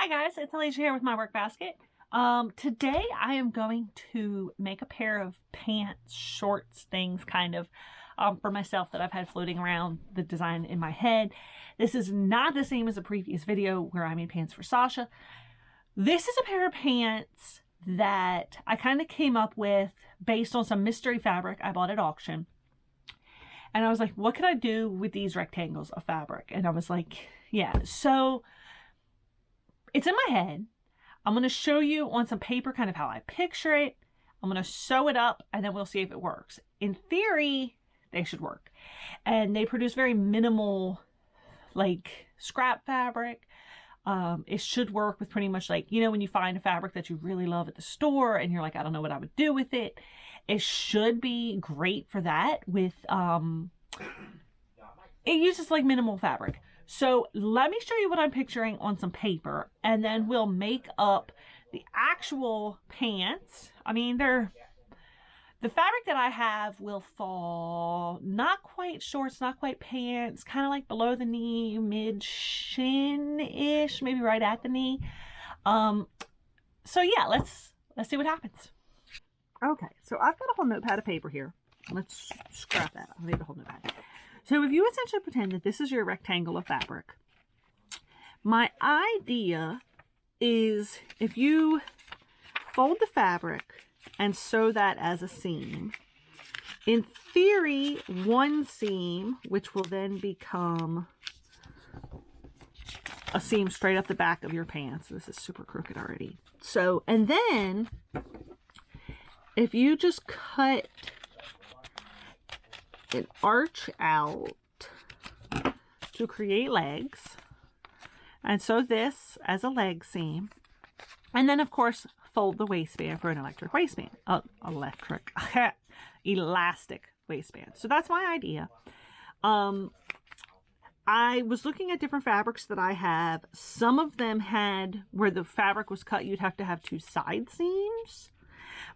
Hi guys, it's Alicia here with my work basket. Today I am going to make a pair of pants, shorts, things kind of for myself that I've had floating around the design in my head. This is not the same as the previous video where I made pants for Sasha. This is a pair of pants that I kind of came up with based on some mystery fabric I bought at auction. And I was like, what can I do with these rectangles of fabric? And I was like, yeah, so it's in my head. I'm going to show you on some paper kind of how I picture it. I'm going to sew it up and then we'll see if it works. In theory, they should work. And they produce very minimal, like, scrap fabric. It should work with pretty much, like, you know, when you find a fabric that you really love at the store and you're like, I don't know what I would do with it. It should be great for that with, it uses like minimal fabric. So let me show you what I'm picturing on some paper and then we'll make up the actual pants. I mean, the fabric that I have will fall not quite shorts, not quite pants, kind of like below the knee, mid shin-ish, maybe right at the knee. So yeah, let's see what happens. Okay, so I've got a whole notepad of paper here. Let's scrap that. I'll need the whole notepad. So if you essentially pretend that this is your rectangle of fabric, my idea is if you fold the fabric and sew that as a seam, in theory, one seam, which will then become a seam straight up the back of your pants. This is super crooked already. So, and then if you just cut an arch out to create legs and sew this as a leg seam, and then of course fold the waistband for an electric waistband, elastic waistband. So that's my idea. I was looking at different fabrics that I have. Some of them had where the fabric was cut, you'd have to have two side seams.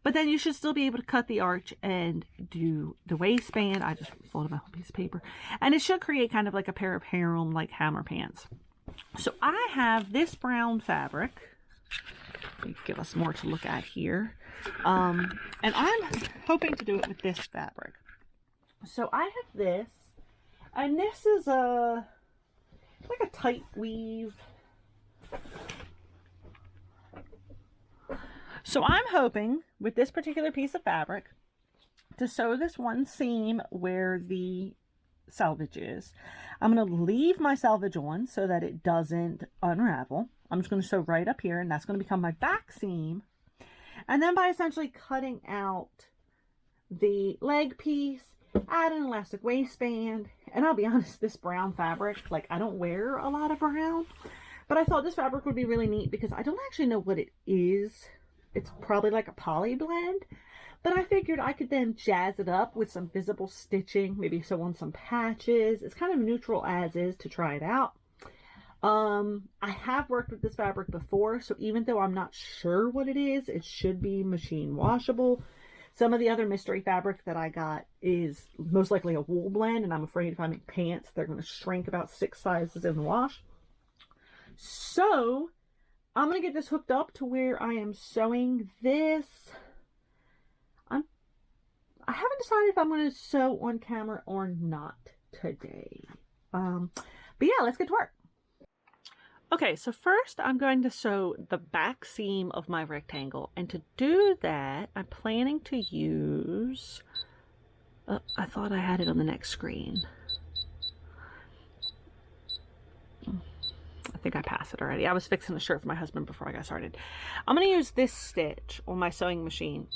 But then you should still be able to cut the arch and do the waistband. I just folded my whole piece of paper. And it should create kind of like a pair of harem, like hammer pants. So I have this brown fabric. Let me give us more to look at here. And I'm hoping to do it with this fabric. So I have this. And this is like a tight weave. So I'm hoping with this particular piece of fabric to sew this one seam where the selvage is. I'm going to leave my selvage on so that it doesn't unravel. I'm just going to sew right up here and that's going to become my back seam. And then by essentially cutting out the leg piece, add an elastic waistband. And I'll be honest, this brown fabric, like I don't wear a lot of brown, but I thought this fabric would be really neat because I don't actually know what it is. It's probably like a poly blend, but I figured I could then jazz it up with some visible stitching, maybe sew on some patches. It's kind of neutral as is to try it out. I have worked with this fabric before, so even though I'm not sure what it is, it should be machine washable. Some of the other mystery fabric that I got is most likely a wool blend, and I'm afraid if I make pants, they're going to shrink about 6 sizes in the wash. So I'm going to get this hooked up to where I am sewing this. I haven't decided if I'm going to sew on camera or not today. But yeah, let's get to work. Okay, so first I'm going to sew the back seam of my rectangle. And to do that, I'm planning to use... Oh, I thought I had it on the next screen. I think I passed it already. I was fixing a shirt for my husband before I got started. I'm going to use this stitch on my sewing machine,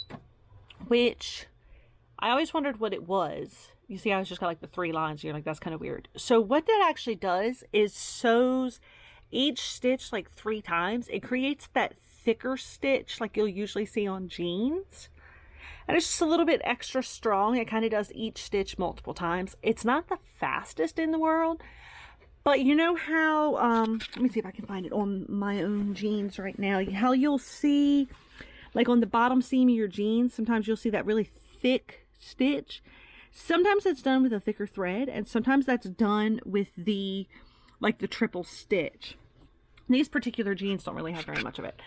which I always wondered what it was. You see, I was just got like the 3 lines. You're like, that's kind of weird. So what that actually does is sews each stitch like 3 times. It creates that thicker stitch like you'll usually see on jeans. And it's just a little bit extra strong. It kind of does each stitch multiple times. It's not the fastest in the world. But you know how, let me see if I can find it on my own jeans right now. How you'll see, like on the bottom seam of your jeans, sometimes you'll see that really thick stitch. Sometimes it's done with a thicker thread, and sometimes that's done with the, like the triple stitch. These particular jeans don't really have very much of it.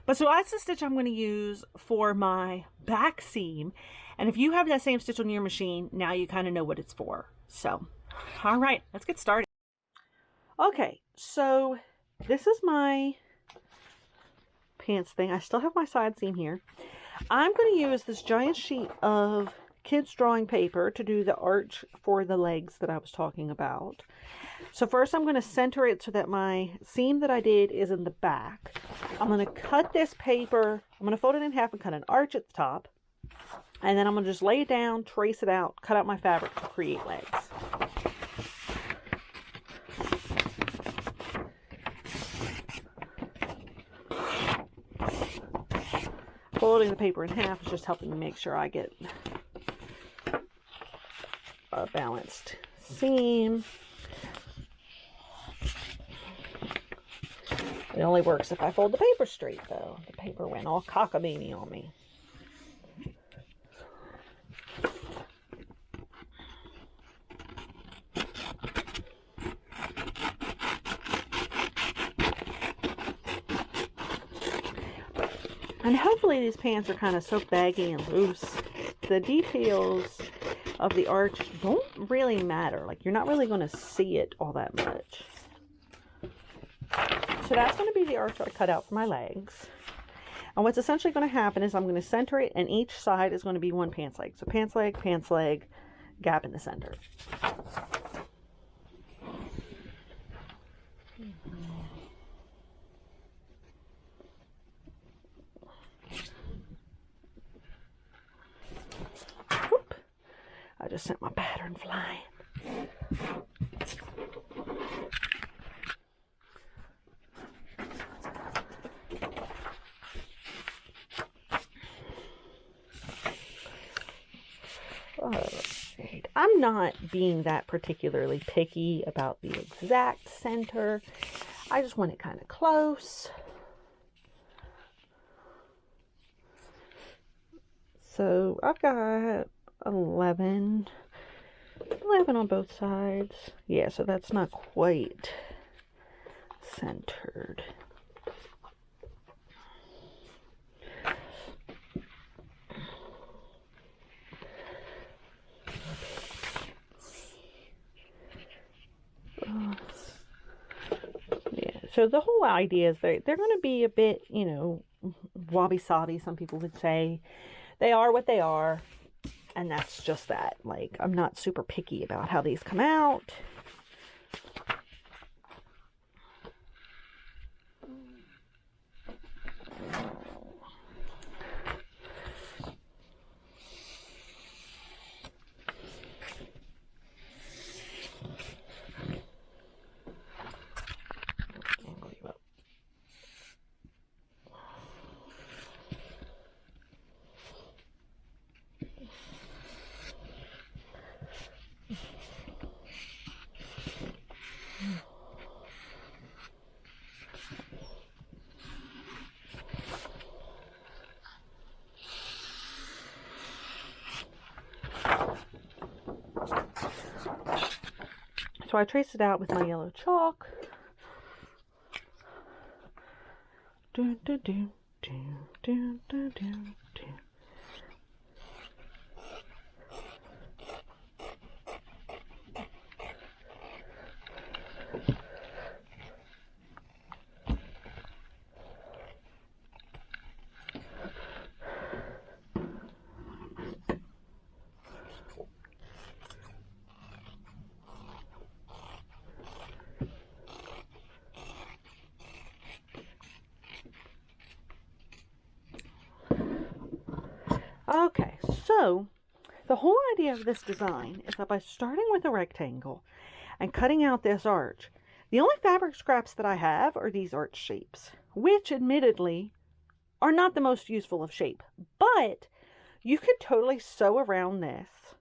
But so that's the stitch I'm going to use for my back seam. And if you have that same stitch on your machine, now you kind of know what it's for. So, all right, let's get started. Okay, so this is my pants thing. I still have my side seam here. I'm going to use this giant sheet of kids drawing paper to do the arch for the legs that I was talking about. So first I'm going to center it so that my seam that I did is in the back. I'm going to cut this paper, I'm going to fold it in half and cut an arch at the top. And then I'm going to just lay it down, trace it out, cut out my fabric to create legs. Folding the paper in half is just helping me make sure I get a balanced seam. It only works if I fold the paper straight, though. The paper went all cockamamie on me. And hopefully these pants are kind of so baggy and loose. The details of the arch don't really matter. Like, you're not really going to see it all that much. So that's going to be the arch I cut out for my legs. And what's essentially going to happen is I'm going to center it, and each side is going to be one pants leg. So pants leg, gap in the center. Whoop. I just sent my pattern flying. I'm not being that particularly picky about the exact center. I just want it kind of close. So I've got 11 on both sides. Yeah, so that's not quite centered. So the whole idea is they're going to be a bit, you know, wabi-sabi, some people would say. They are what they are, and that's just that. Like, I'm not super picky about how these come out. So I traced it out with my yellow chalk. Do, do, do, do, do, do, do, do. Okay, so the whole idea of this design is that by starting with a rectangle and cutting out this arch, the only fabric scraps that I have are these arch shapes, which admittedly are not the most useful of shape, but you could totally sew around this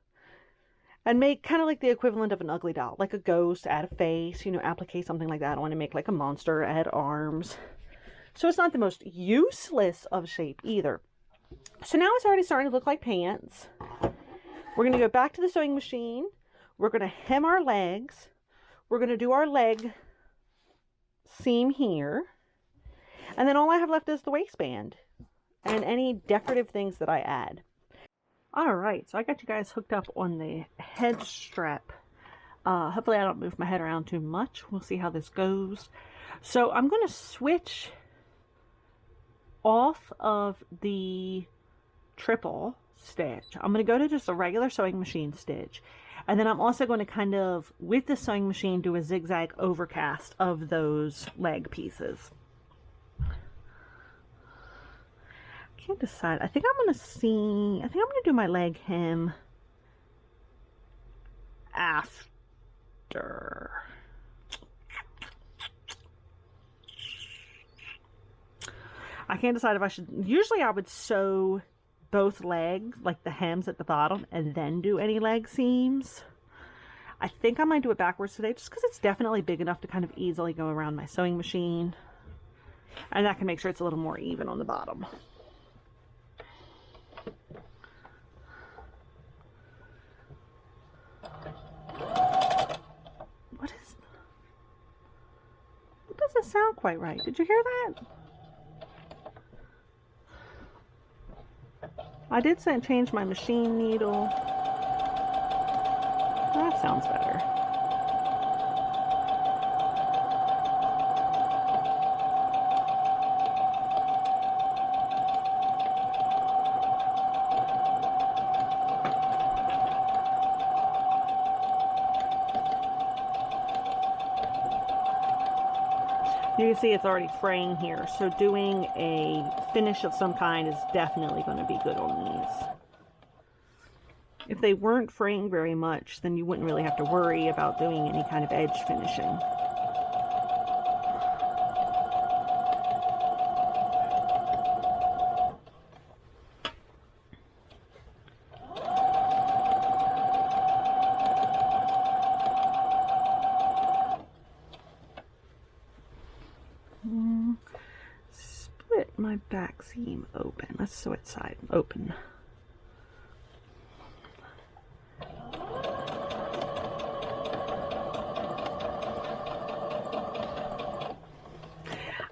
and make kind of like the equivalent of an ugly doll, like a ghost, add a face, you know, applique something like that. I want to make like a monster, add arms. So it's not the most useless of shape either. So now it's already starting to look like pants. We're going to go back to the sewing machine. We're going to hem our legs. We're going to do our leg seam here. And then all I have left is the waistband and any decorative things that I add. Alright, so I got you guys hooked up on the head strap. Hopefully I don't move my head around too much. We'll see how this goes. So I'm going to switch off of the triple stitch. I'm going to go to just a regular sewing machine stitch. And then I'm also going to kind of, with the sewing machine, do a zigzag overcast of those leg pieces. Can't decide. I think I'm going to do my leg hem after. I can't decide if I should. Usually I would sew both legs, like the hems at the bottom, and then do any leg seams. I think I might do it backwards today just because it's definitely big enough to kind of easily go around my sewing machine. And that can make sure it's a little more even on the bottom. That doesn't sound quite right. Did you hear that? I did change my machine needle. That sounds better. You can see it's already fraying here, so doing a finish of some kind is definitely going to be good on these. If they weren't fraying very much, then you wouldn't really have to worry about doing any kind of edge finishing. Split my back seam open. Let's sew it side open.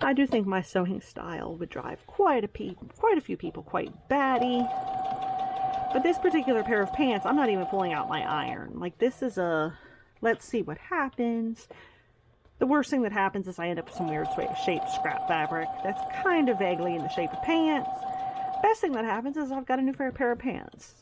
I do think my sewing style would drive quite a few people quite batty. But this particular pair of pants, I'm not even pulling out my iron. Like, this is a, let's see what happens. The worst thing that happens is I end up with some weird shaped scrap fabric that's kind of vaguely in the shape of pants. Best thing that happens is I've got a new pair of pants.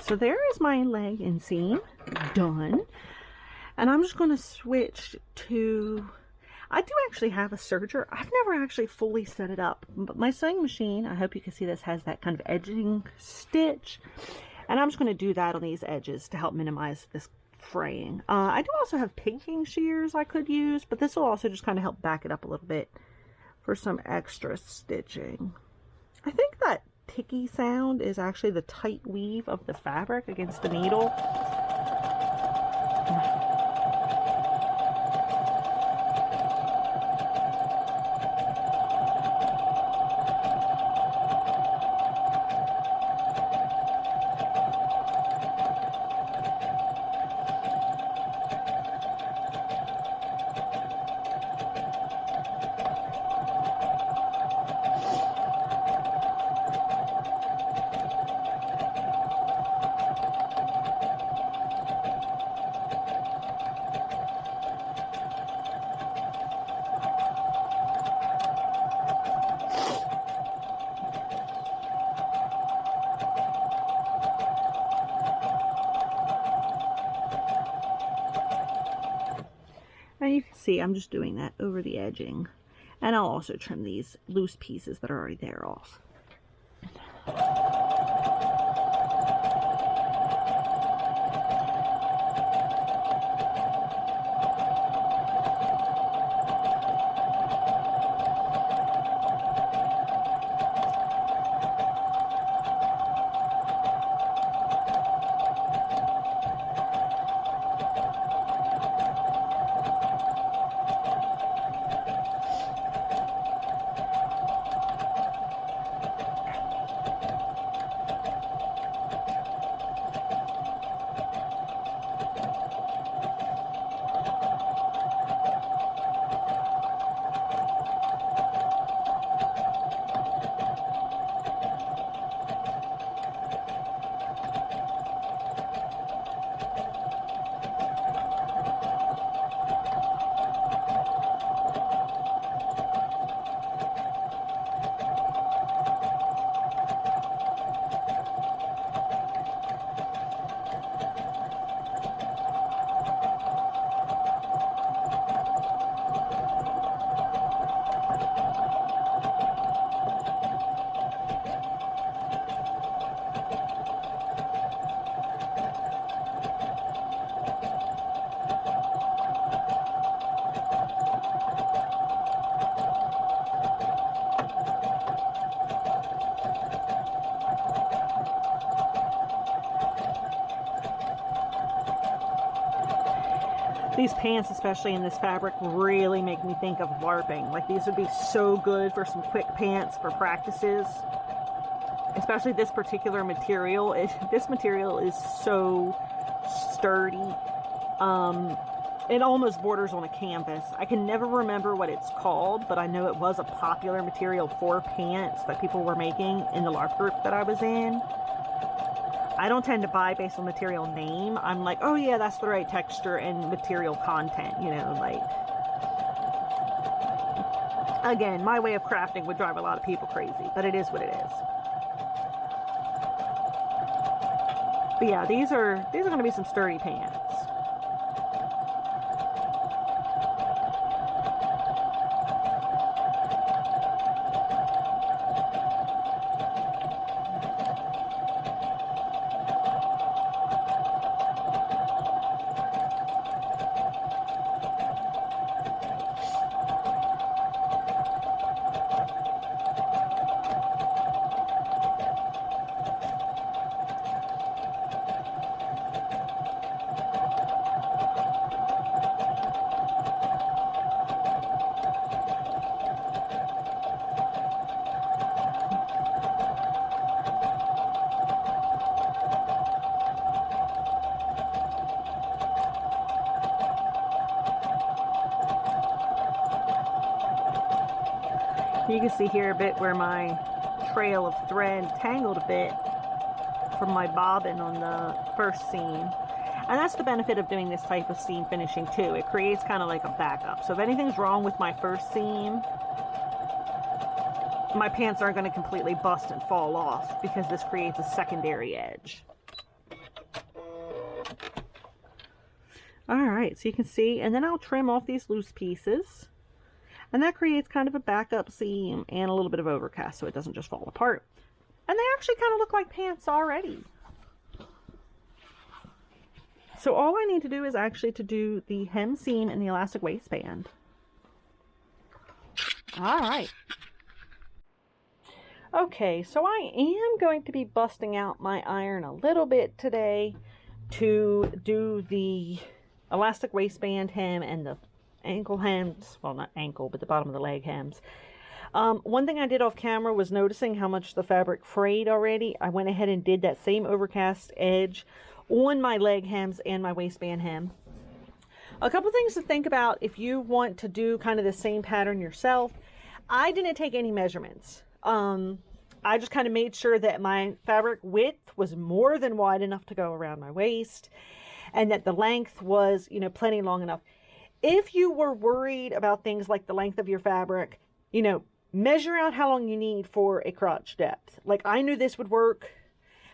So there is my leg inseam done, and I'm just going to switch to, I do actually have a serger. I've never actually fully set it up, but my sewing machine, I hope you can see this, has that kind of edging stitch, and I'm just going to do that on these edges to help minimize this fraying. I do also have pinking shears I could use, but this will also just kind of help back it up a little bit for some extra stitching. I think that ticky sound is actually the tight weave of the fabric against the needle. See, I'm just doing that over the edging. And I'll also trim these loose pieces that are already there off. These pants, especially in this fabric, really make me think of LARPing. Like, these would be so good for some quick pants for practices. Especially this particular material. This material is so sturdy. It almost borders on a canvas. I can never remember what it's called, but I know it was a popular material for pants that people were making in the LARP group that I was in. I don't tend to buy based on material name. I'm like, oh yeah, that's the right texture and material content, you know, like. Again, my way of crafting would drive a lot of people crazy, but it is what it is. But yeah, these are going to be some sturdy pants. You can see here a bit where my trail of thread tangled a bit from my bobbin on the first seam. And that's the benefit of doing this type of seam finishing too. It creates kind of like a backup. So if anything's wrong with my first seam, my pants aren't going to completely bust and fall off because this creates a secondary edge. Alright, so you can see, and then I'll trim off these loose pieces. And that creates kind of a backup seam and a little bit of overcast so it doesn't just fall apart. And they actually kind of look like pants already. So all I need to do is actually to do the hem seam and the elastic waistband. Alright. Okay, so I am going to be busting out my iron a little bit today to do the elastic waistband hem and the ankle hems, well not ankle, but the bottom of the leg hems. One thing I did off camera was noticing how much the fabric frayed already. I went ahead and did that same overcast edge on my leg hems and my waistband hem. A couple things to think about if you want to do kind of the same pattern yourself. I didn't take any measurements. I just kind of made sure that my fabric width was more than wide enough to go around my waist and that the length was, you know, plenty long enough. If you were worried about things like the length of your fabric, you know, measure out how long you need for a crotch depth. Like, I knew this would work,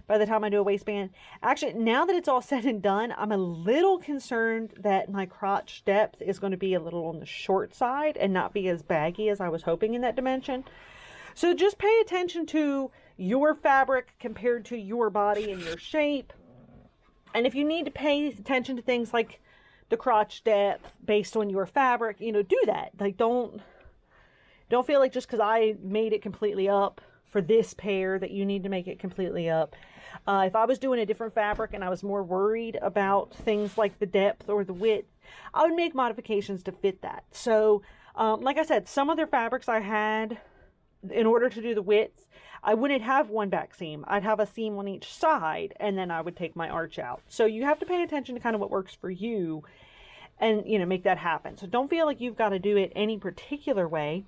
by the time I do a waistband. Actually, now that it's all said and done, I'm a little concerned that my crotch depth is going to be a little on the short side and not be as baggy as I was hoping in that dimension. So just pay attention to your fabric compared to your body and your shape. And if you need to pay attention to things like the crotch depth based on your fabric, you know, do that. Like, don't feel like just because I made it completely up for this pair that you need to make it completely up. If I was doing a different fabric and I was more worried about things like the depth or the width, I would make modifications to fit that. So, like I said, some other fabrics I had, in order to do the width, I wouldn't have one back seam. I'd have a seam on each side, and then I would take my arch out. So you have to pay attention to kind of what works for you and, you know, make that happen. So don't feel like you've got to do it any particular way.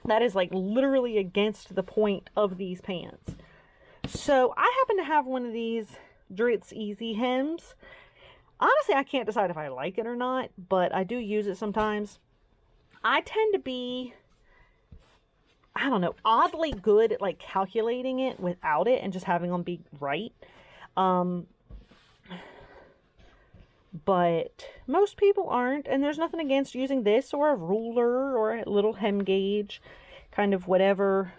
That is like literally against the point of these pants. So I happen to have one of these Dritz Easy Hems. Honestly, I can't decide if I like it or not, but I do use it sometimes. I tend to be, I don't know, oddly good at like calculating it without it and just having them be right. But most people aren't, and there's nothing against using this or a ruler or a little hem gauge, kind of whatever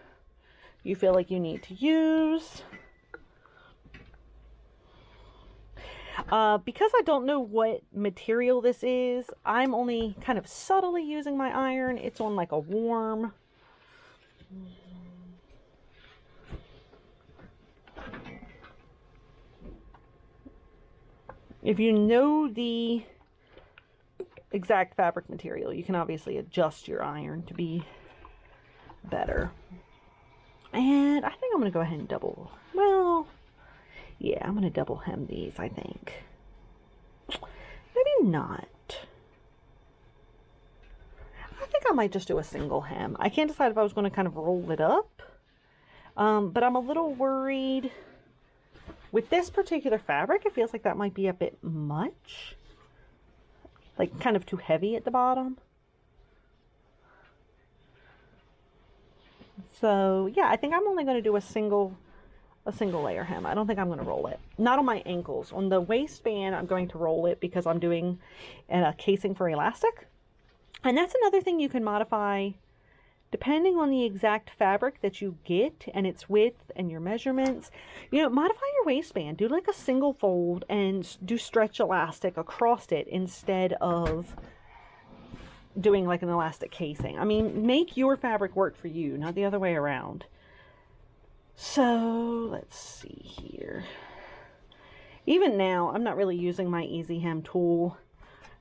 you feel like you need to use. Because I don't know what material this is, I'm only kind of subtly using my iron. It's on like a warm. If you know the exact fabric material, you can obviously adjust your iron to be better. And I think I'm going to go ahead and double, well, yeah, I'm going to double hem these, I think. Maybe not. I think I might just do a single hem. I can't decide if I was going to kind of roll it up. But I'm a little worried. With this particular fabric, it feels like that might be a bit much. Like kind of too heavy at the bottom. So yeah, I think I'm only going to do a single layer hem. I don't think I'm going to roll it. Not on my ankles. On the waistband, I'm going to roll it because I'm doing a casing for elastic. And that's another thing you can modify depending on the exact fabric that you get and its width and your measurements. You know, modify your waistband. Do like a single fold and do stretch elastic across it instead of doing like an elastic casing. I mean, make your fabric work for you, not the other way around. So let's see here. Even now, I'm not really using my Easy Hem tool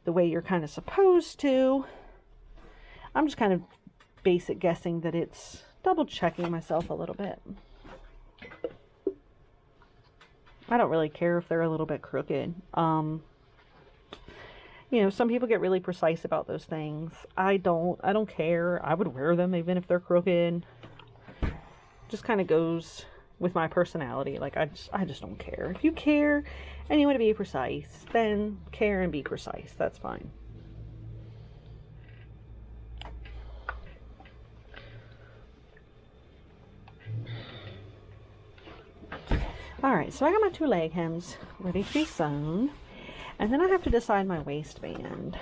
the way you're kind of supposed to. I'm just kind of basic guessing that it's double checking myself a little bit. I don't really care if they're a little bit crooked. You know, some people get really precise about those things. I don't care. I would wear them even if they're crooked. Just kind of goes with my personality. Like I just don't care. If you care and you want to be precise, then care and be precise. That's fine. Alright, so I got my 2 leg hems ready to be sewn. And then I have to decide my waistband.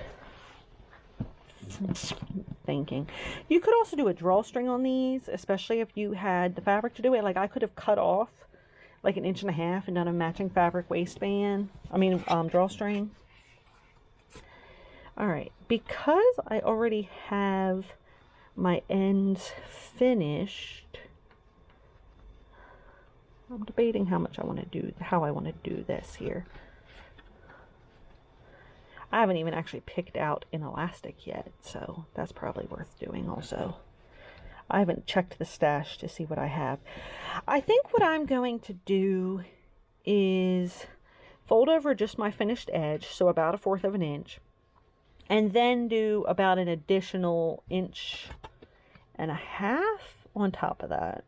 Thinking. You could also do a drawstring on these, especially if you had the fabric to do it. Like I could have cut off like 1.5 inches and done a matching fabric waistband. I mean, drawstring. Alright, because I already have my ends finished, I'm debating how I want to do this here. I haven't even actually picked out an elastic yet, so that's probably worth doing also. I haven't checked the stash to see what I have. I think what I'm going to do is fold over just my finished edge, so about 1/4 inch, and then do about an additional 1.5 inches on top of that.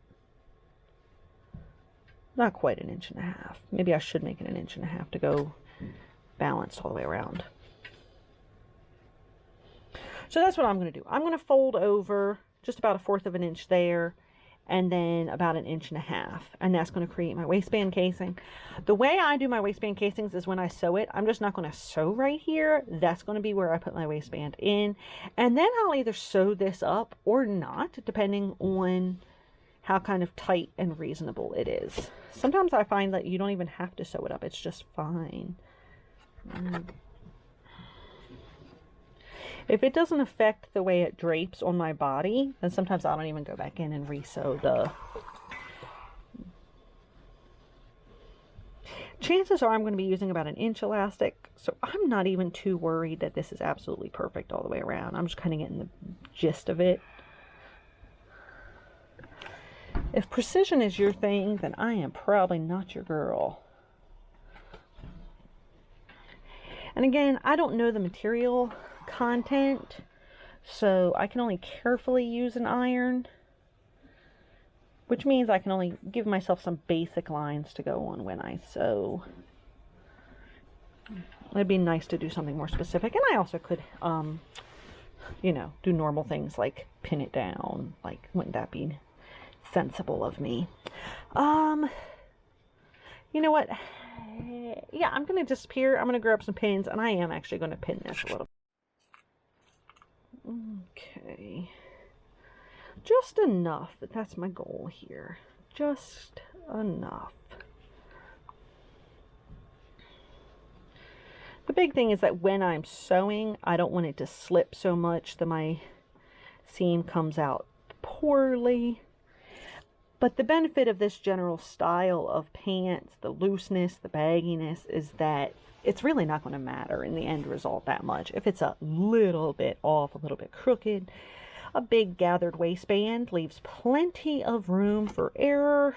Not quite 1.5 inches. Maybe I should make it 1.5 inches to go balanced all the way around. So that's what I'm going to do. I'm going to fold over just about 1/4 inch there, and then about 1.5 inches, and that's going to create my waistband casing. The way I do my waistband casings is when I sew it, I'm just not going to sew right here. That's going to be where I put my waistband in, and then I'll either sew this up or not, depending on how kind of tight and reasonable it is. Sometimes I find that you don't even have to sew it up. It's just fine. If it doesn't affect the way it drapes on my body, then sometimes I don't even go back in and re-sew the... Chances are I'm going to be using about 1 inch elastic, so I'm not even too worried that this is absolutely perfect all the way around. I'm just kind of getting the gist of it. If precision is your thing, then I am probably not your girl. And again, I don't know the material content, so I can only carefully use an iron, which means I can only give myself some basic lines to go on when I sew. It'd be nice to do something more specific, and I also could, you know, do normal things like pin it down. Like, wouldn't that be sensible of me? You know what? Yeah, I'm going to disappear. I'm going to grab some pins, and I am actually going to pin this a little. Okay. Just enough. That's my goal here. Just enough. The big thing is that when I'm sewing, I don't want it to slip so much that my seam comes out poorly. But the benefit of this general style of pants, the looseness, the bagginess, is that it's really not going to matter in the end result that much. If it's a little bit off, a little bit crooked, a big gathered waistband leaves plenty of room for error.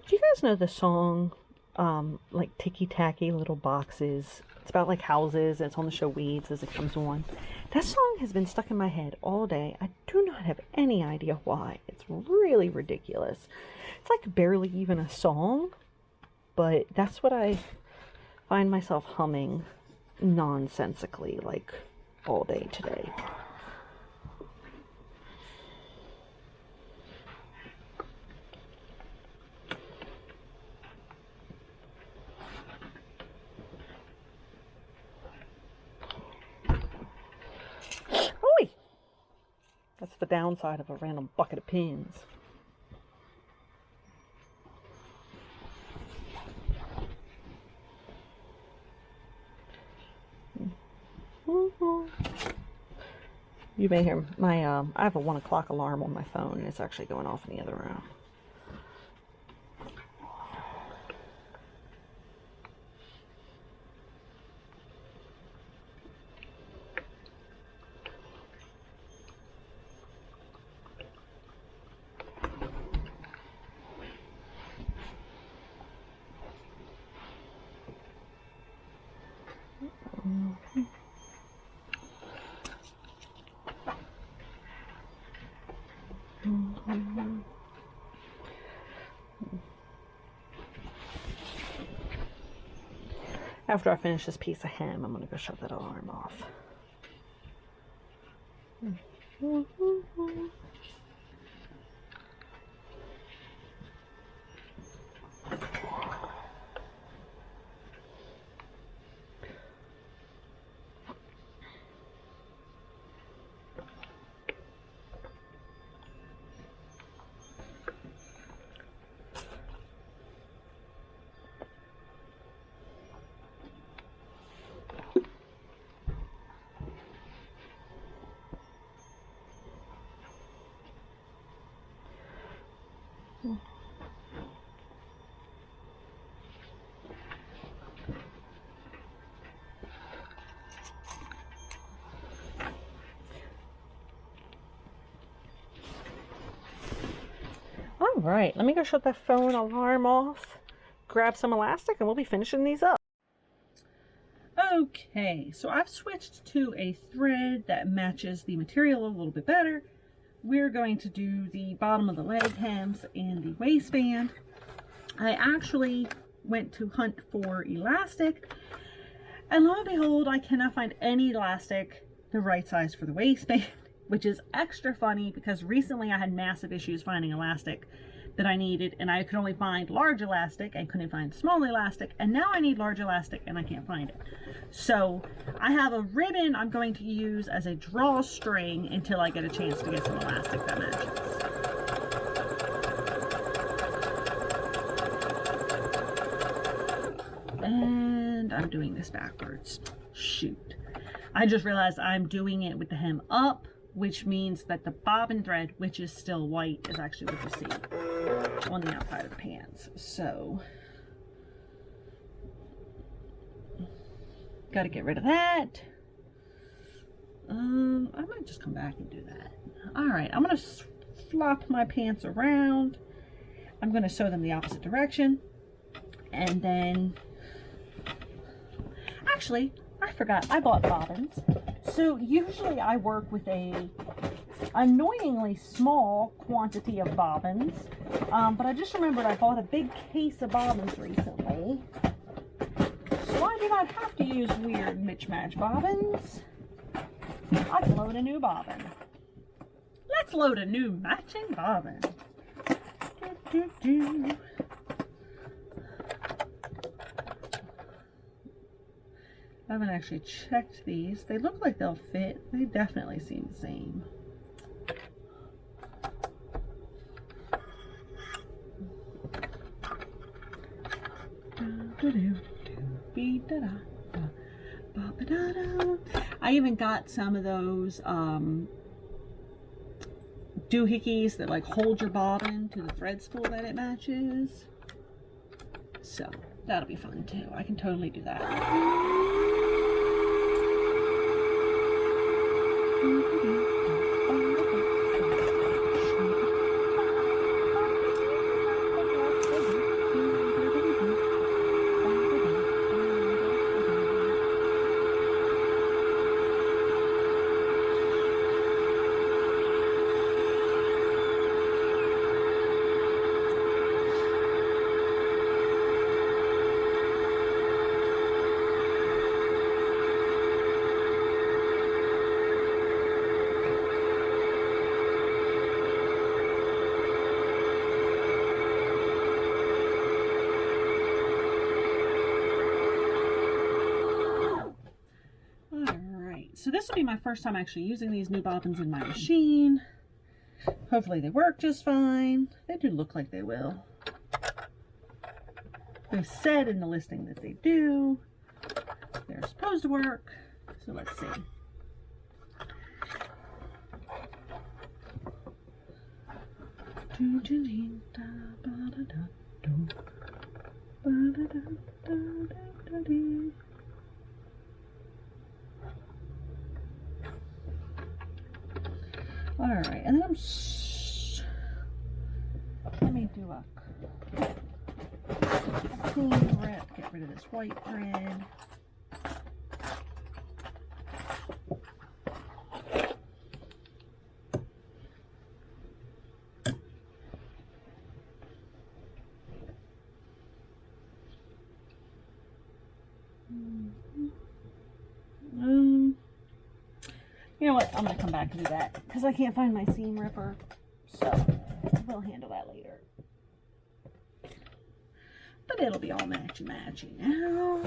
Do you guys know the song, like Ticky Tacky Little Boxes? It's about like houses, and it's on the show Weeds as it comes on. That song has been stuck in my head all day. I do not have any idea why. It's really ridiculous. It's like barely even a song, but that's what I find myself humming nonsensically like all day today. That's the downside of a random bucket of pins. You may hear my, I have a 1 o'clock alarm on my phone, and it's actually going off in the other room. after I finish this piece of hem, I'm going to go shut that alarm off. All right, let me go shut that phone alarm off, grab some elastic, and we'll be finishing these up. Okay, so I've switched to a thread that matches the material a little bit better. We're going to do the bottom of the leg hems and the waistband. I actually went to hunt for elastic, and lo and behold, I cannot find any elastic the right size for the waistband, which is extra funny because recently I had massive issues finding elastic that I needed, and I could only find large elastic and couldn't find small elastic, and now I need large elastic and I can't find it. So I have a ribbon I'm going to use as a drawstring until I get a chance to get some elastic that matches. And I'm doing this backwards. Shoot. I just realized I'm doing it with the hem up, which means that the bobbin thread, which is still white, is actually what you see on the outside of the pants. So, got to get rid of that. I might just come back and do that. All right, I'm going to flop my pants around. I'm going to sew them the opposite direction. And then, actually, I forgot, I bought bobbins. So usually I work with a annoyingly small quantity of bobbins, but I just remembered I bought a big case of bobbins recently, so I do not have to use weird mismatch bobbins. I can load a new bobbin. Let's load a new matching bobbin. I haven't actually checked these. They look like they'll fit. They definitely seem the same. I even got some of those doohickeys that like hold your bobbin to the thread spool that it matches. So that'll be fun too. I can totally do that. So this will be my first time actually using these new bobbins in my machine. Hopefully they work just fine. They do look like they will. They said in the listing that they do. They're supposed to work. So let's see. All right, and then let me do a seam rip, get rid of this white thread. You know what? I'm going to come back and do that because I can't find my seam ripper. So we'll handle that later. But it'll be all matchy-matchy now.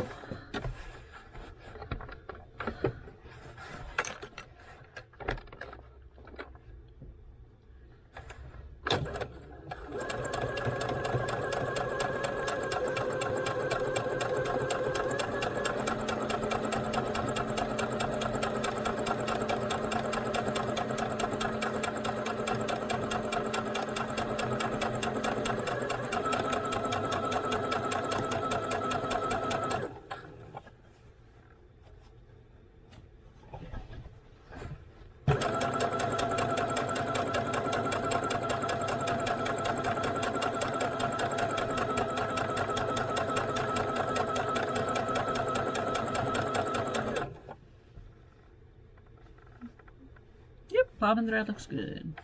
Bobbin thread looks good.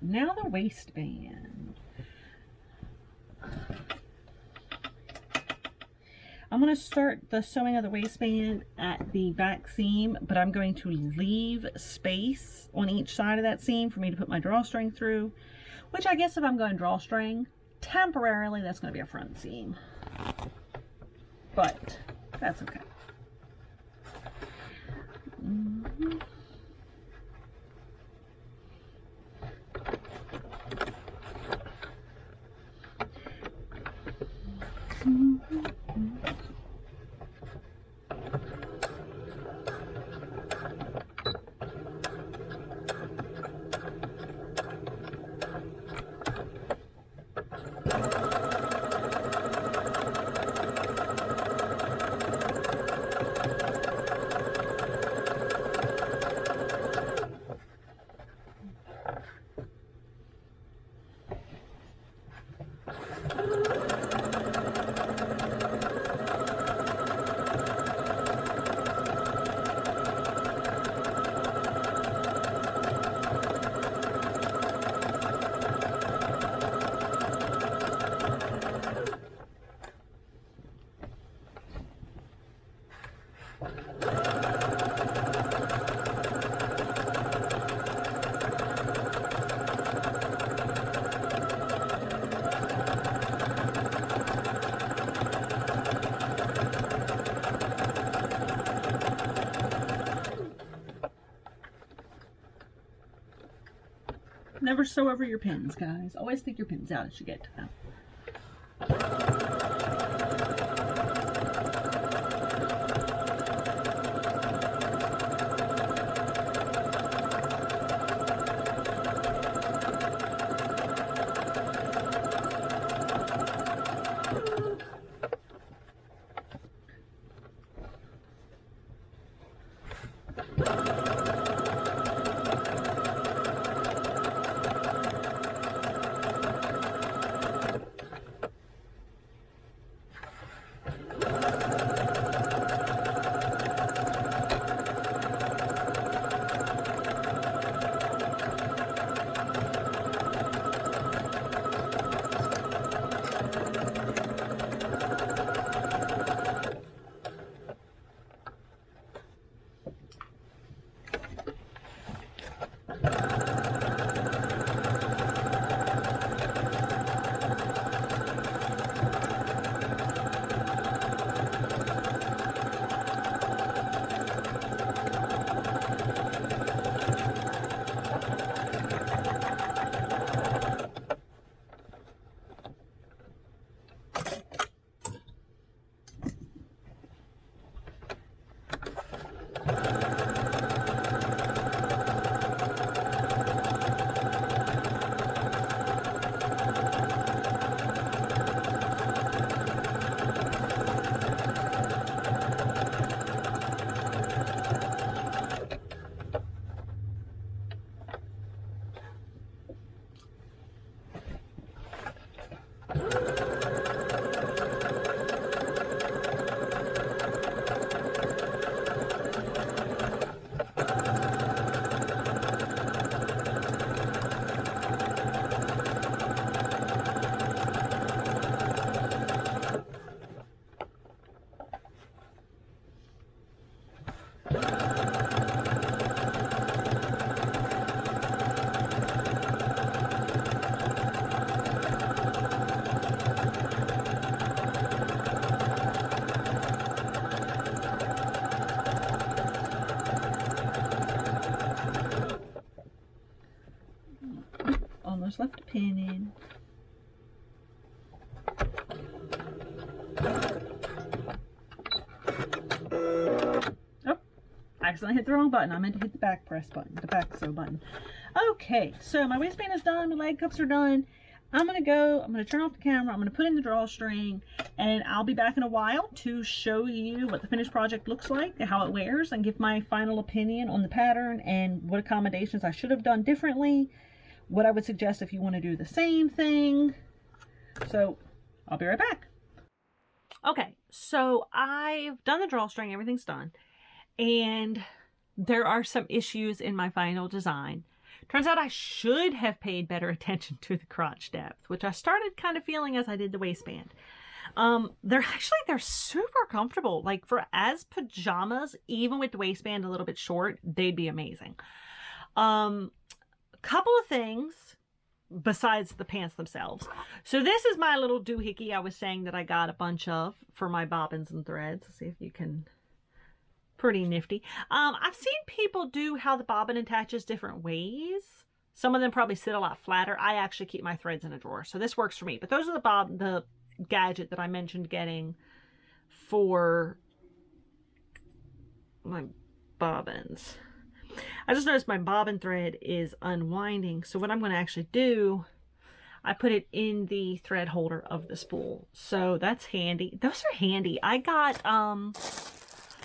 Now the waistband. I'm going to start the sewing of the waistband at the back seam, but I'm going to leave space on each side of that seam for me to put my drawstring through, which I guess if I'm going drawstring, temporarily that's going to be a front seam. But that's okay. Never sew over your pins, guys. Always take your pins out as you get to them. just left a pin in. Oh, I accidentally hit the wrong button. I meant to hit the back press button, the back sew button. Okay, so my waistband is done, my leg cuffs are done. I'm gonna turn off the camera, I'm gonna put in the drawstring, and I'll be back in a while to show you what the finished project looks like, how it wears, and give my final opinion on the pattern and what accommodations I should have done differently, what I would suggest if you want to do the same thing. So I'll be right back. Okay, so I've done the drawstring, everything's done, and there are some issues in my final design. Turns out I should have paid better attention to the crotch depth, which I started kind of feeling as I did the waistband. They're super comfortable. Like for as pajamas, even with the waistband a little bit short, they'd be amazing. Couple of things besides the pants themselves. So this is my little doohickey I was saying that I got a bunch of for my bobbins and threads. Let's see if you can... Pretty nifty. I've seen people do how the bobbin attaches different ways. Some of them probably sit a lot flatter. I actually keep my threads in a drawer, so this works for me. But those are the gadget that I mentioned getting for my bobbins. I just noticed my bobbin thread is unwinding, so what I'm going to actually do, I put it in the thread holder of the spool. So that's handy. Those are handy. I got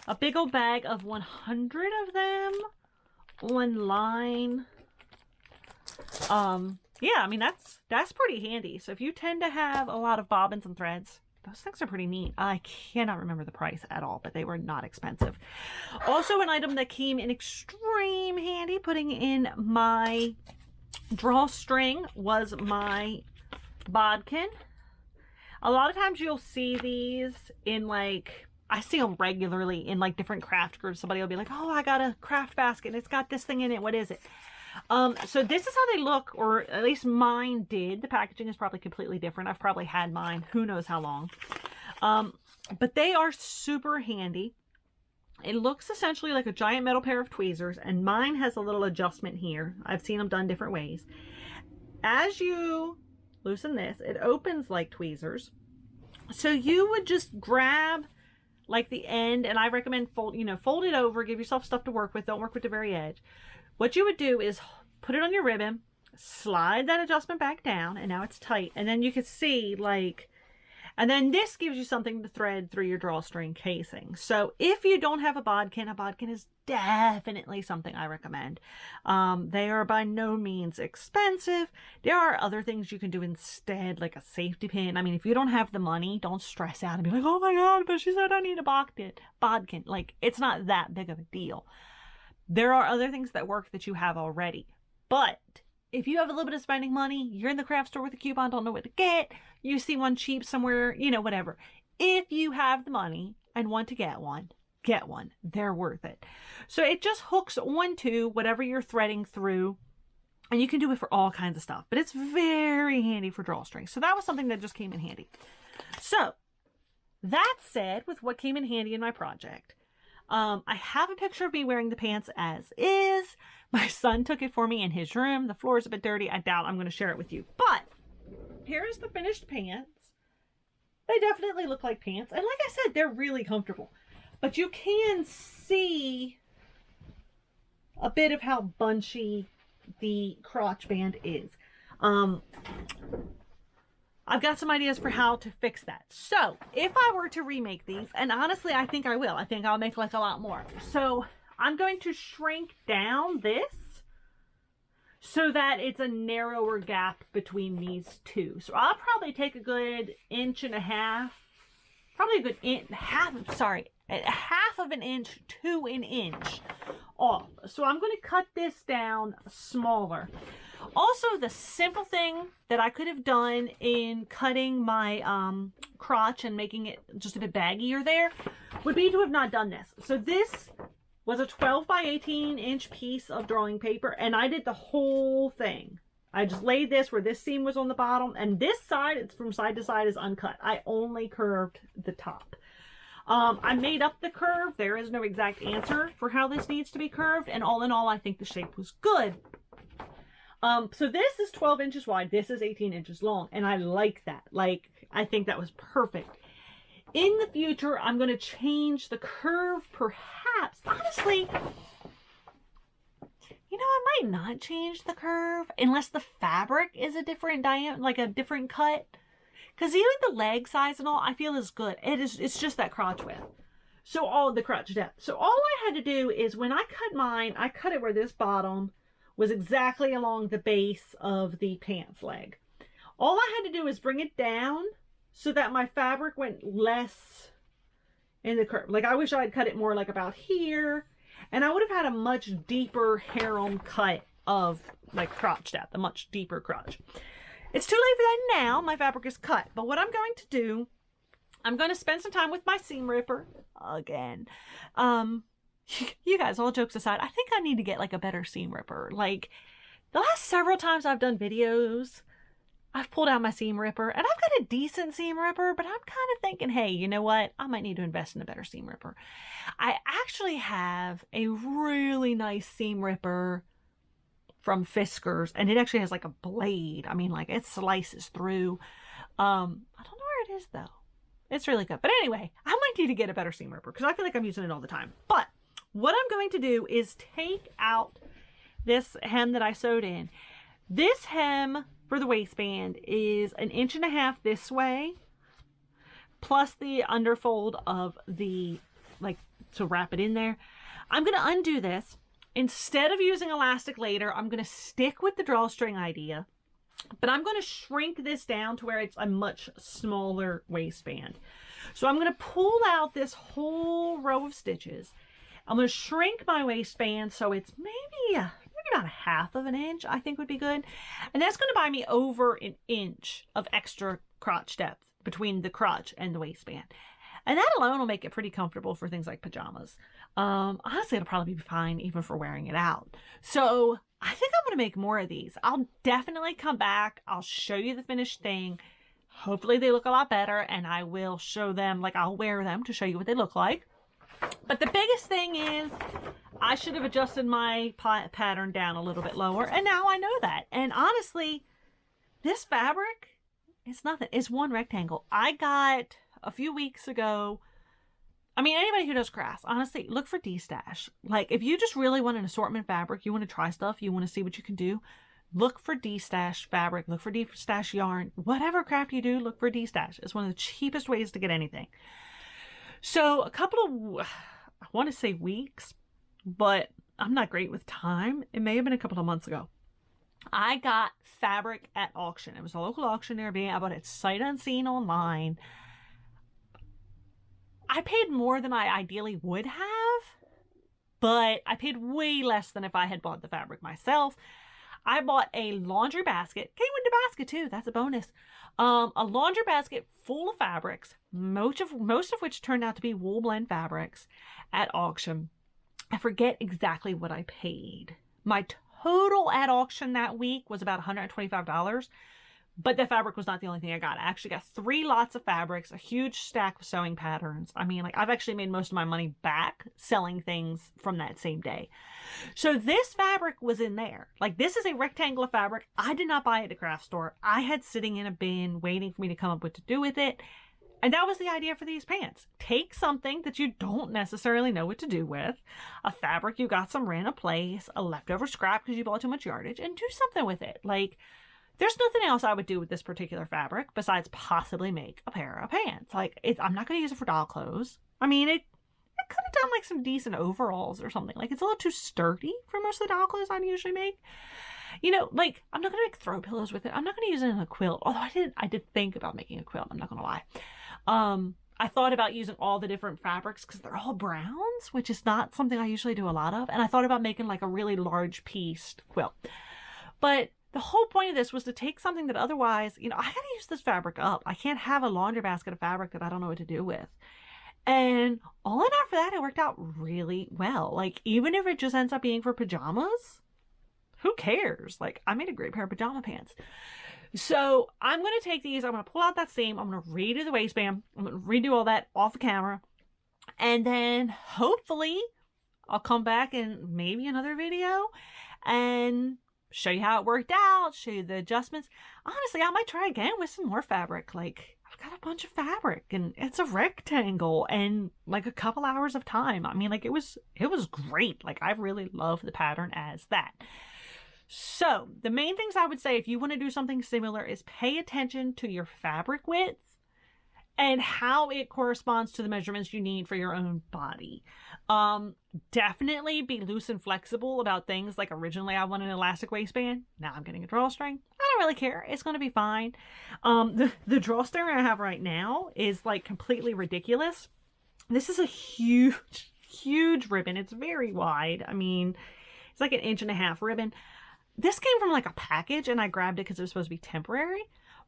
a big old bag of 100 of them online. Yeah, I mean, that's pretty handy. So if you tend to have a lot of bobbins and threads, those things are pretty neat. I cannot remember the price at all, but they were not expensive. Also, an item that came in extreme handy putting in my drawstring was my bodkin. A lot of times you'll see these in like... I see them regularly in like different craft groups. Somebody will be like, oh, I got a craft basket and it's got this thing in it. What is it? So this is how they look, or at least mine did. The packaging is probably completely different. I've probably had mine who knows how long. But they are super handy. It looks essentially like a giant metal pair of tweezers, and mine has a little adjustment here. I've seen them done different ways. As you loosen this, it opens like tweezers. So you would just grab like the end, and I recommend fold it over, give yourself stuff to work with, don't work with the very edge. What you would do is put it on your ribbon, slide that adjustment back down, and now it's tight, and then you can see like, and then this gives you something to thread through your drawstring casing. So if you don't have a bodkin is definitely something I recommend. They are by no means expensive. There are other things you can do instead, like a safety pin. I mean, if you don't have the money, don't stress out and be like, oh my god, but she said I need a bodkin. Like, it's not that big of a deal. There are other things that work that you have already. But if you have a little bit of spending money, you're in the craft store with a coupon, don't know what to get, you see one cheap somewhere, whatever. If you have the money and want to get one. They're worth it. So it just hooks onto whatever you're threading through, and you can do it for all kinds of stuff, but it's very handy for drawstring. So that was something that just came in handy. So that said, with what came in handy in my project, I have a picture of me wearing the pants as is. My son took it for me in his room. The floor is a bit dirty. I doubt I'm going to share it with you, but here is the finished pants. They definitely look like pants, and like I said, they're really comfortable. But you can see a bit of how bunchy the crotch band is. I've got some ideas for how to fix that. So if I were to remake these, and honestly, I think I will. I think I'll make like a lot more. So I'm going to shrink down this so that it's a narrower gap between these two. So I'll probably take a good 1.5 inches, probably a good half of an inch to an inch off. So I'm going to cut this down smaller. Also, the simple thing that I could have done in cutting my crotch and making it just a bit baggier there would be to have not done this. So this was a 12 by 18 inch piece of drawing paper, and I did the whole thing. I just laid this where this seam was on the bottom, and this side, it's from side to side, is uncut. I only curved the top. I made up the curve. There is no exact answer for how this needs to be curved, and all in all, I think the shape was good. So this is 12 inches wide. This is 18 inches long. And I like that. Like, I think that was perfect. In the future, I'm going to change the curve, perhaps. Honestly, you know, I might not change the curve unless the fabric is a different diameter, like a different cut. Because even the leg size and all, I feel is good. It's just that crotch width. So all the crotch depth. So all I had to do is when I cut mine, I cut it where this bottom was exactly along the base of the pants leg. All I had to do is bring it down so that my fabric went less in the curve. Like I wish I had cut it more like about here. And I would have had a much deeper harem cut of like crotch depth, a much deeper crotch. It's too late for that now. My fabric is cut. But what I'm going to do, I'm going to spend some time with my seam ripper again. You guys, all jokes aside, I think I need to get like a better seam ripper. Like the last several times I've done videos, I've pulled out my seam ripper and I've got a decent seam ripper, but I'm kind of thinking, hey, you know what? I might need to invest in a better seam ripper. I actually have a really nice seam ripper from Fiskars, and it actually has like a blade. I mean, like it slices through. I don't know where it is though. It's really good. But anyway, I might need to get a better seam ripper because I feel like I'm using it all the time. But what I'm going to do is take out this hem that I sewed in. This hem for the waistband is 1.5 inches this way, plus the underfold of the, like, to wrap it in there. I'm going to undo this. Instead of using elastic later, I'm going to stick with the drawstring idea, but I'm going to shrink this down to where it's a much smaller waistband. So I'm going to pull out this whole row of stitches. I'm going to shrink my waistband so it's maybe about 1/2 inch, I think would be good. And that's going to buy me over 1 inch of extra crotch depth between the crotch and the waistband. And that alone will make it pretty comfortable for things like pajamas. Honestly, it'll probably be fine even for wearing it out. So I think I'm going to make more of these. I'll definitely come back. I'll show you the finished thing. Hopefully they look a lot better, and I will show them, like I'll wear them to show you what they look like. But the biggest thing is I should have adjusted my pattern down a little bit lower, and now I know that. And honestly, this fabric, it's nothing. It's one rectangle. I got a few weeks ago. I mean, anybody who does crafts, honestly, look for D-stash. Like, if you just really want an assortment fabric, you want to try stuff, you want to see what you can do, look for D-stash fabric, look for D-stash yarn. Whatever craft you do, look for D-stash. It's one of the cheapest ways to get anything. So a couple of, I want to say weeks, but I'm not great with time. It may have been a couple of months ago. I got fabric at auction. It was a local auction near me. I bought it sight unseen online. I paid more than I ideally would have, but I paid way less than if I had bought the fabric myself. I bought a laundry basket. Came with the basket too. That's a bonus. A laundry basket full of fabrics, most of which turned out to be wool blend fabrics at auction. I forget exactly what I paid. My total at auction that week was about $125. But the fabric was not the only thing I got. I actually got 3 lots of fabrics, a huge stack of sewing patterns. I mean, like, I've actually made most of my money back selling things from that same day. So this fabric was in there. Like, this is a rectangle of fabric. I did not buy it at a craft store. I had sitting in a bin waiting for me to come up with what to do with it. And that was the idea for these pants. Take something that you don't necessarily know what to do with, a fabric you got some random place, a leftover scrap because you bought too much yardage, and do something with it. Like, there's nothing else I would do with this particular fabric besides possibly make a pair of pants. Like, I'm not going to use it for doll clothes. I mean, it could have done like some decent overalls or something. Like, it's a little too sturdy for most of the doll clothes I usually make. You know, like, I'm not going to make throw pillows with it. I'm not going to use it in a quilt. Although I did think about making a quilt. I'm not going to lie. I thought about using all the different fabrics because they're all browns, which is not something I usually do a lot of. And I thought about making like a really large pieced quilt. But the whole point of this was to take something that otherwise, you know, I gotta use this fabric up. I can't have a laundry basket of fabric that I don't know what to do with. And all in all for that, it worked out really well. Like, even if it just ends up being for pajamas, who cares? Like, I made a great pair of pajama pants. So I'm going to take these. I'm going to pull out that seam. I'm going to redo the waistband. I'm going to redo all that off the camera. And then hopefully I'll come back in maybe another video and show you how it worked out, show you the adjustments. Honestly, I might try again with some more fabric. Like, I've got a bunch of fabric and it's a rectangle and like a couple hours of time. I mean, like it was great. Like, I really love the pattern as that. So the main things I would say if you want to do something similar is pay attention to your fabric width and how it corresponds to the measurements you need for your own body. Definitely be loose and flexible about things. Like, originally I wanted an elastic waistband. Now I'm getting a drawstring. I don't really care. It's going to be fine. The drawstring I have right now is like completely ridiculous. This is a huge ribbon. It's very wide. I mean, it's like 1.5 inch ribbon. This came from like a package and I grabbed it because it was supposed to be temporary.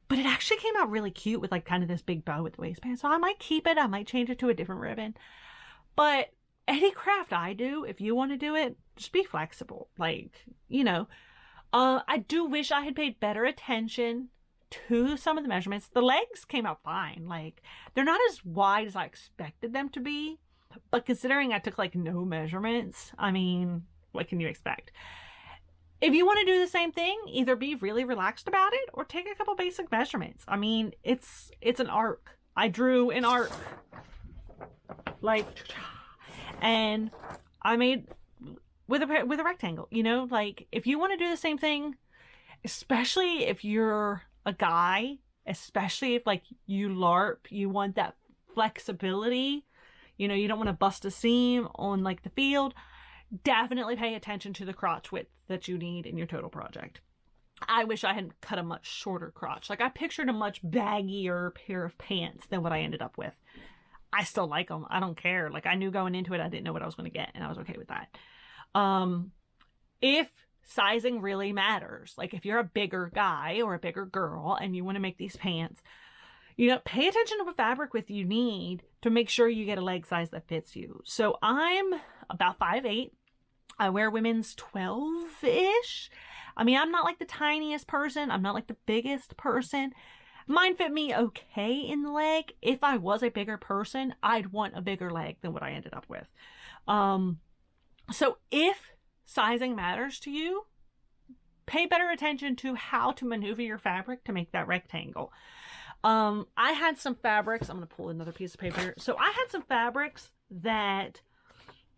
But it actually came out really cute with like kind of this big bow with the waistband. So I might keep it. I might change it to a different ribbon. But any craft I do, if you want to do it, just be flexible. Like, you know, I do wish I had paid better attention to some of the measurements. The legs came out fine. Like, they're not as wide as I expected them to be. But considering I took like no measurements, I mean, what can you expect? If you want to do the same thing, either be really relaxed about it or take a couple basic measurements. I mean, it's an arc. I drew an arc, like, and I made with a rectangle, you know, like if you want to do the same thing, especially if you're a guy, especially if like you LARP, you want that flexibility, you know, you don't want to bust a seam on like the field. Definitely pay attention to the crotch width that you need in your total project. I wish I had cut a much shorter crotch. Like, I pictured a much baggier pair of pants than what I ended up with. I still like them. I don't care. Like, I knew going into it, I didn't know what I was going to get, and I was okay with that. If sizing really matters, like if you're a bigger guy or a bigger girl and you want to make these pants, you know, pay attention to what fabric width you need to make sure you get a leg size that fits you. So I'm about 5'8". I wear women's 12-ish. I mean, I'm not like the tiniest person. I'm not like the biggest person. Mine fit me okay in the leg. If I was a bigger person, I'd want a bigger leg than what I ended up with. So if sizing matters to you, pay better attention to how to maneuver your fabric to make that rectangle. I had some fabrics. I'm going to pull another piece of paper here. So I had some fabrics that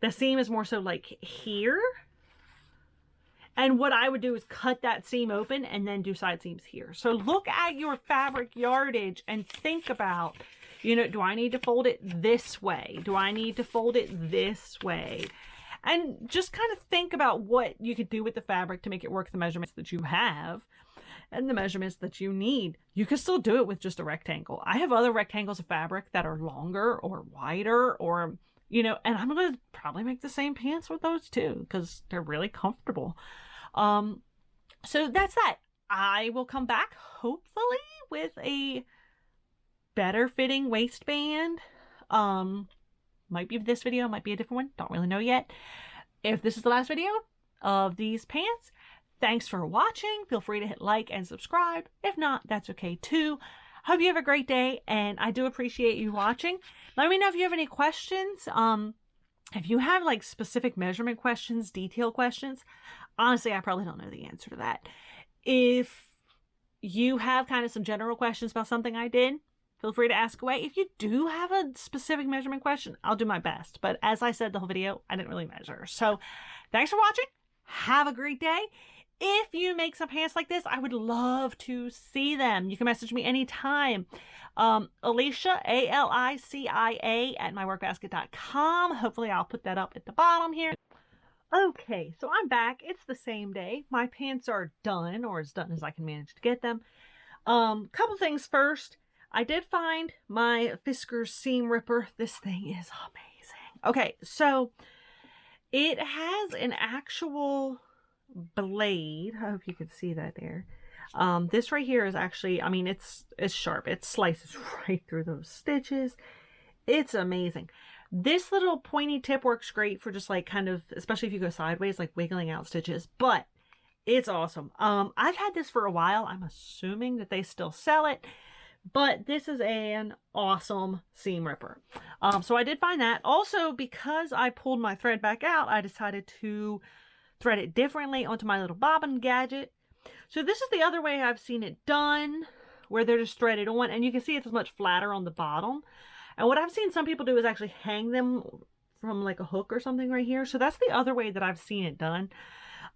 the seam is more so like here. And what I would do is cut that seam open and then do side seams here. So look at your fabric yardage and think about, you know, do I need to fold it this way? Do I need to fold it this way? And just kind of think about what you could do with the fabric to make it work the measurements that you have and the measurements that you need. You can still do it with just a rectangle. I have other rectangles of fabric that are longer or wider or, you know, and I'm going to probably make the same pants with those too because they're really comfortable. So that's that. I will come back hopefully with a better fitting waistband. Might be this video, might be a different one. Don't really know yet. If this is the last video of these pants, thanks for watching. Feel free to hit like and subscribe. If not, that's okay too. Hope you have a great day, and I do appreciate you watching. Let me know if you have any questions. If you have like specific measurement questions, detail questions, honestly, I probably don't know the answer to that. If you have kind of some general questions about something I did, feel free to ask away. If you do have a specific measurement question, I'll do my best. But as I said the whole video, I didn't really measure. So thanks for watching. Have a great day. If you make some pants like this, I would love to see them. You can message me anytime. Alicia, ALICIA @myworkbasket.com. Hopefully I'll put that up at the bottom here. Okay, so I'm back. It's the same day. My pants are done, or as done as I can manage to get them. Couple things first. I did find my Fiskars seam ripper. This thing is amazing. Okay, so it has an actual blade. I hope you can see that there. This right here is actually, I mean, it's sharp. It slices right through those stitches. It's amazing. This little pointy tip works great for just like kind of, especially if you go sideways, like wiggling out stitches, but it's awesome. I've had this for a while. I'm assuming that they still sell it, but this is an awesome seam ripper. So I did find that. Also, because I pulled my thread back out, I decided to thread it differently onto my little bobbin gadget. So this is the other way I've seen it done, where they're just threaded on, and you can see it's much flatter on the bottom. And what I've seen some people do is actually hang them from like a hook or something right here. So that's the other way that I've seen it done.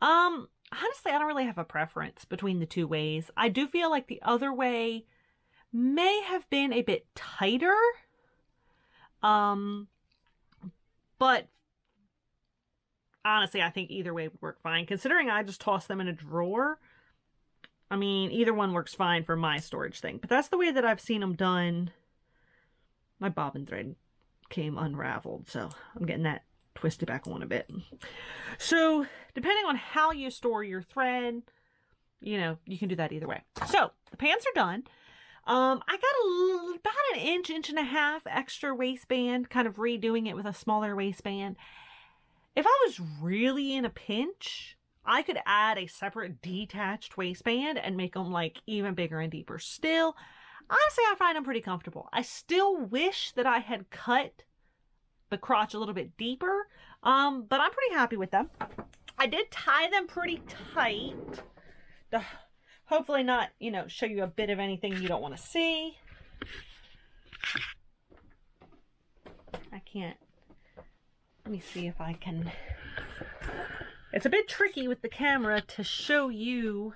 Honestly, I don't really have a preference between the two ways. I do feel like the other way may have been a bit tighter. But honestly, I think either way would work fine. Considering I just tossed them in a drawer, I mean, either one works fine for my storage thing. But that's the way that I've seen them done. My bobbin thread came unraveled, so I'm getting that twisted back on a bit. So, depending on how you store your thread, you know, you can do that either way. So, the pants are done. I got about an inch and a half extra waistband, kind of redoing it with a smaller waistband. If I was really in a pinch, I could add a separate detached waistband and make them like even bigger and deeper still. Honestly, I find them pretty comfortable. I still wish that I had cut the crotch a little bit deeper, but I'm pretty happy with them. I did tie them pretty tight to hopefully not, you know, show you a bit of anything you don't want to see. I can't. Let me see if I can. It's a bit tricky with the camera to show you,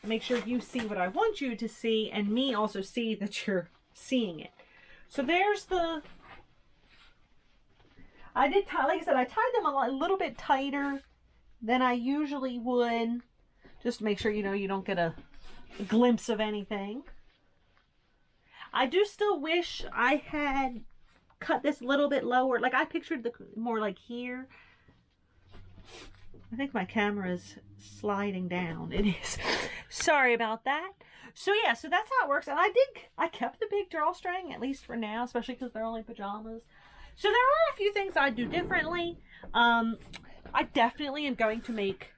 make sure you see what I want you to see, and me also see that you're seeing it. So there's the, I did tie, like I said, I tied them a little bit tighter than I usually would, just to make sure, you know, you don't get a glimpse of anything. I do still wish I had cut this a little bit lower. Like I pictured the more like here. I think my camera is sliding down. It is. Sorry about that. So yeah, so that's how it works. And I kept the big drawstring, at least for now, especially because they're only pajamas. So there are a few things I do differently. I definitely am going to make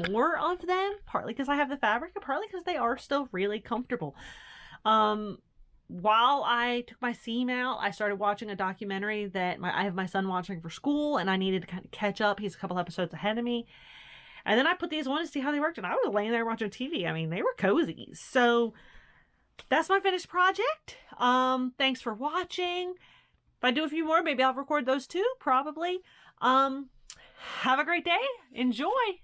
more of them, partly because I have the fabric and partly because they are still really comfortable. While I took my seam out, I started watching a documentary that I have my son watching for school, and I needed to kind of catch up. He's a couple episodes ahead of me. And then I put these on to see how they worked, and I was laying there watching TV. I mean, they were cozy. So that's my finished project. Thanks for watching. If I do a few more, maybe I'll record those too, probably. Have a great day. Enjoy.